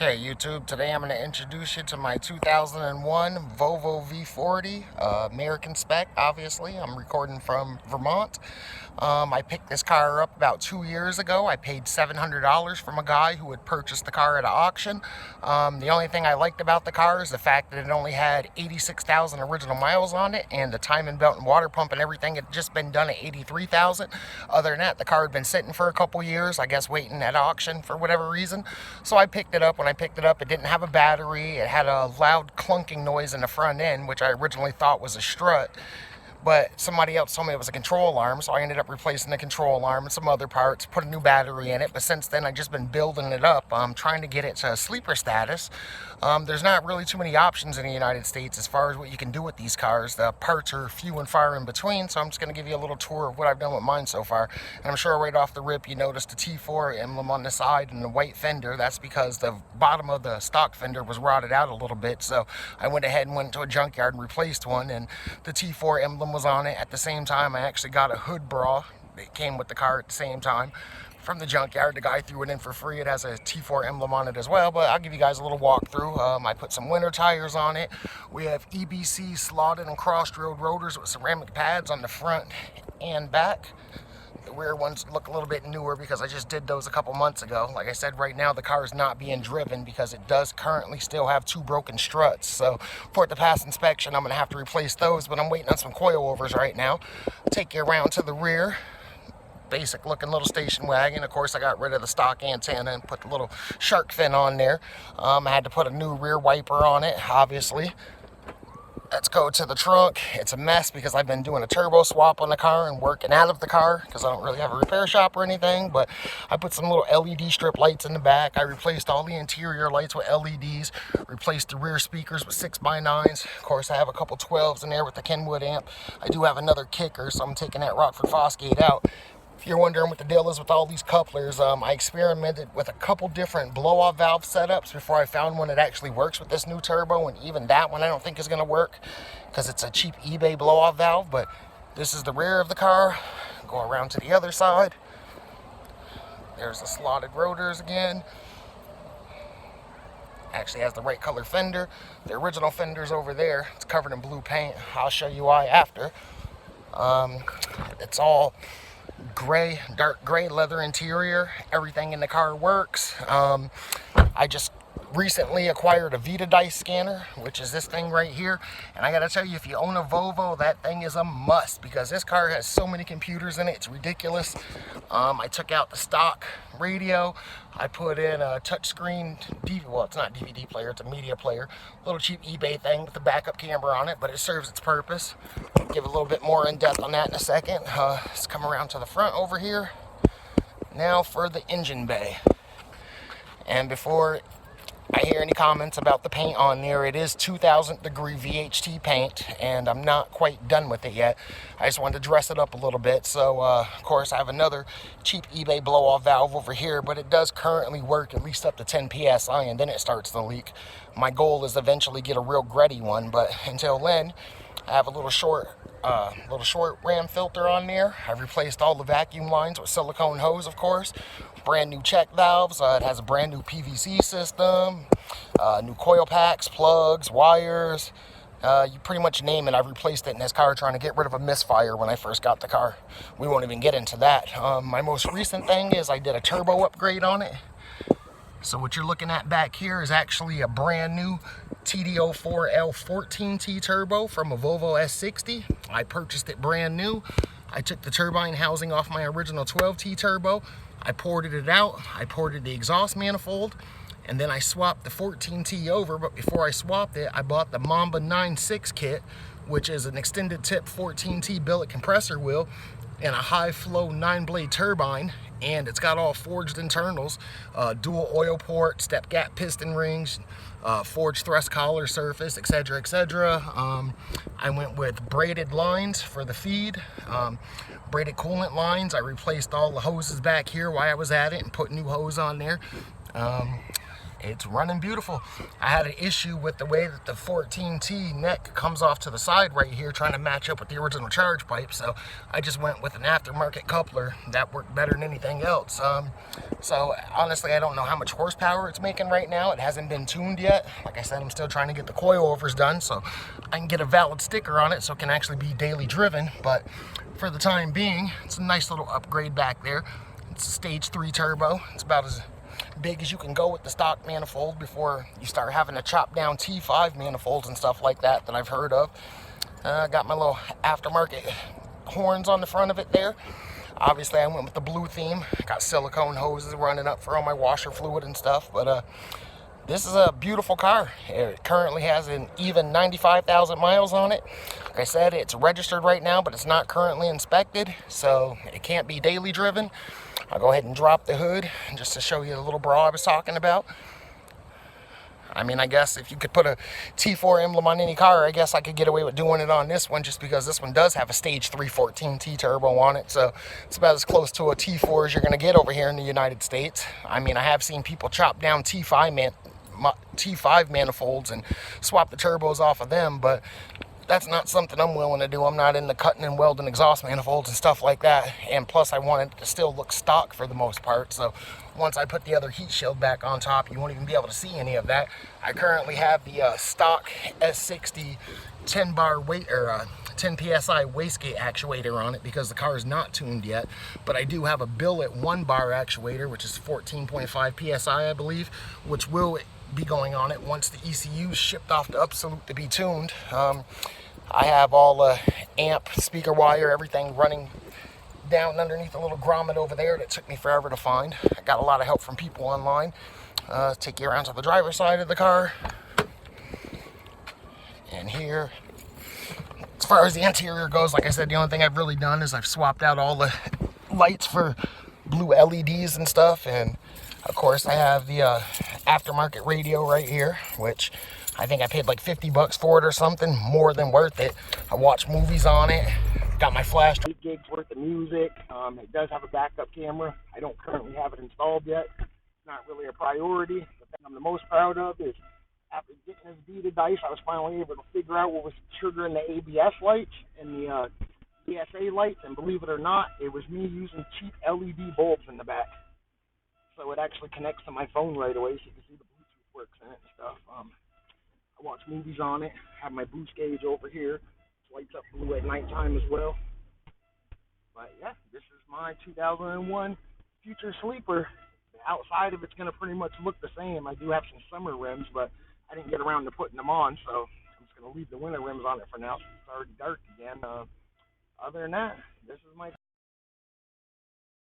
Okay, YouTube, today I'm going to introduce you to my 2001 Volvo V40, American spec, obviously. I'm recording from Vermont. I picked this car up about 2 years ago. I paid $700 from a guy who had purchased the car at an auction. The only thing I liked about the car is the fact that it only had 86,000 original miles on it, and the timing belt and water pump and everything had just been done at 83,000. Other than that, the car had been sitting for a couple years, I guess waiting at auction for whatever reason. So I picked it up. When I picked it up, it didn't have a battery. It had a loud clunking noise in the front end, which I originally thought was a strut. But somebody else told me it was a control alarm, so I ended up replacing the control alarm and some other parts, put a new battery in it. But since then, I've just been building it up, trying to get it to sleeper status. There's not really too many options in the United States as far as what you can do with these cars. The parts are few and far in between, so I'm just going to give you a little tour of what I've done with mine so far. And I'm sure right off the rip, you noticed the T4 emblem on the side and the white fender. That's because the bottom of the stock fender was rotted out a little bit, so I went ahead and went to a junkyard and replaced one, and the T4 emblem was on it. At the same time, I actually got a hood bra that came with the car at the same time from the junkyard. The guy threw it in for free. It has a T4 emblem on it as well, but I'll give you guys a little walkthrough. I put some winter tires on it. We have EBC slotted and cross-drilled rotors with ceramic pads on the front and back. The rear ones look a little bit newer because I just did those a couple months ago. Like I said, right now the car is not being driven because it does currently still have 2 broken struts. So for it to pass inspection, I'm going to have to replace those, but I'm waiting on some coilovers right now. Take you around to the rear. Basic looking little station wagon. Of course, I got rid of the stock antenna and put the little shark fin on there. I had to put a new rear wiper on it, obviously. Let's go to the trunk. It's a mess because I've been doing a turbo swap on the car and working out of the car because I don't really have a repair shop or anything, but I put some little LED strip lights in the back. I replaced all the interior lights with LEDs, replaced the rear speakers with 6x9s. Of course, I have a couple 12s in there with the Kenwood amp. I do have another kicker, so I'm taking that Rockford Fosgate out. If you're wondering what the deal is with all these couplers, I experimented with a couple different blow-off valve setups before I found one that actually works with this new turbo, and even that one I don't think is going to work because it's a cheap eBay blow-off valve. But this is the rear of the car. Go around to the other side. There's the slotted rotors again. Actually has the right color fender. The original fender's over there. It's covered in blue paint. I'll show you why after. It's all gray, dark gray leather interior. Everything in the car works. I just recently acquired a Vita dice scanner, which is this thing right here, and I gotta tell you, if you own a Volvo, that thing is a must because this car has so many computers in it, it's ridiculous. I took out the stock radio. I put in a touchscreen well, it's not DVD player, it's a media player, little cheap eBay thing with the backup camera on it, but it serves its purpose. I'll give a little bit more in depth on that in a second. Let's come around to the front over here. Now for the engine bay. And before I hear any comments about the paint on there, it is 2000 degree VHT paint, and I'm not quite done with it yet. I just wanted to dress it up a little bit. So of course I have another cheap eBay blow-off valve over here, but it does currently work at least up to 10 psi, and then it starts to leak. My goal is eventually get a real gritty one, but until then I have a little short ram filter on there. I've replaced all the vacuum lines with silicone hose, of course. Brand new check valves. It has a brand new PVC system, new coil packs, plugs, wires. You pretty much name it, I've replaced it in this car trying to get rid of a misfire when I first got the car. We won't even get into that. My most recent thing is I did a turbo upgrade on it. So what you're looking at back here is actually a brand new TD04L 14T turbo from a Volvo S60. I purchased it brand new. I took the turbine housing off my original 12T turbo. I ported it out. I ported the exhaust manifold, and then I swapped the 14T over. But before I swapped it, I bought the Mamba 9.6 kit, which is an extended tip 14T billet compressor wheel and a high flow 9-blade turbine, and it's got all forged internals, dual oil port, step gap piston rings, forged thrust collar surface, etc., etc. I went with braided lines for the feed, braided coolant lines. I replaced all the hoses back here while I was at it and put new hose on there. it's running beautiful. I had an issue with the way that the 14T neck comes off to the side right here, trying to match up with the original charge pipe, so I just went with an aftermarket coupler that worked better than anything else. So honestly, I don't know how much horsepower it's making right now. It hasn't been tuned yet. Like I said, I'm still trying to get the coilovers done so I can get a valid sticker on it so it can actually be daily driven. But for the time being, it's a nice little upgrade back there. It's a stage 3 turbo. It's about as big as you can go with the stock manifold before you start having to chop down T5 manifolds and stuff like that that I've heard of. Got my little aftermarket horns on the front of it there. Obviously, I went with the blue theme. Got silicone hoses running up for all my washer fluid and stuff. But this is a beautiful car. It currently has an even 95,000 miles on it. Like I said, it's registered right now, but it's not currently inspected, so it can't be daily driven. I'll go ahead and drop the hood just to show you the little bra I was talking about. I mean, I guess if you could put a T4 emblem on any car, I guess I could get away with doing it on this one, just because this one does have a stage 3 14T turbo on it. So it's about as close to a T4 as you're going to get over here in the United States. I mean, I have seen people chop down T5 manifolds and swap the turbos off of them, but that's not something I'm willing to do. I'm not into cutting and welding exhaust manifolds and stuff like that. And plus, I want it to still look stock for the most part. So once I put the other heat shield back on top, you won't even be able to see any of that. I currently have the stock S60 10 bar weight, or 10 psi wastegate actuator on it because the car is not tuned yet. But I do have a billet 1 bar actuator, which is 14.5 psi, I believe, which will be going on it once the ECU is shipped off to Absolute to be tuned. I have all the amp, speaker wire, everything running down underneath a little grommet over there that took me forever to find. I got a lot of help from people online. Take you around to the driver's side of the car. And here, as far as the interior goes, like I said, the only thing I've really done is I've swapped out all the lights for blue LEDs and stuff. And of course, I have the aftermarket radio right here, which I think I paid like 50 bucks for it or something. More than worth it. I watch movies on it. Got my flash. 8 gigs worth of music. It does have a backup camera. I don't currently have it installed yet. It's not really a priority. The thing I'm the most proud of is after getting this beat of dice, I was finally able to figure out what was triggering the ABS lights and the DSA lights. And believe it or not, it was me using cheap LED bulbs in the back. So it actually connects to my phone right away, so you can see the Bluetooth works in it and stuff. I watch movies on it. Have my boost gauge over here. It lights up blue at nighttime as well. But yeah, this is my 2001 Future Sleeper. The outside of it's going to pretty much look the same. I do have some summer rims, but I didn't get around to putting them on, so I'm just going to leave the winter rims on it for now since it's already dark again. Other than that, this is my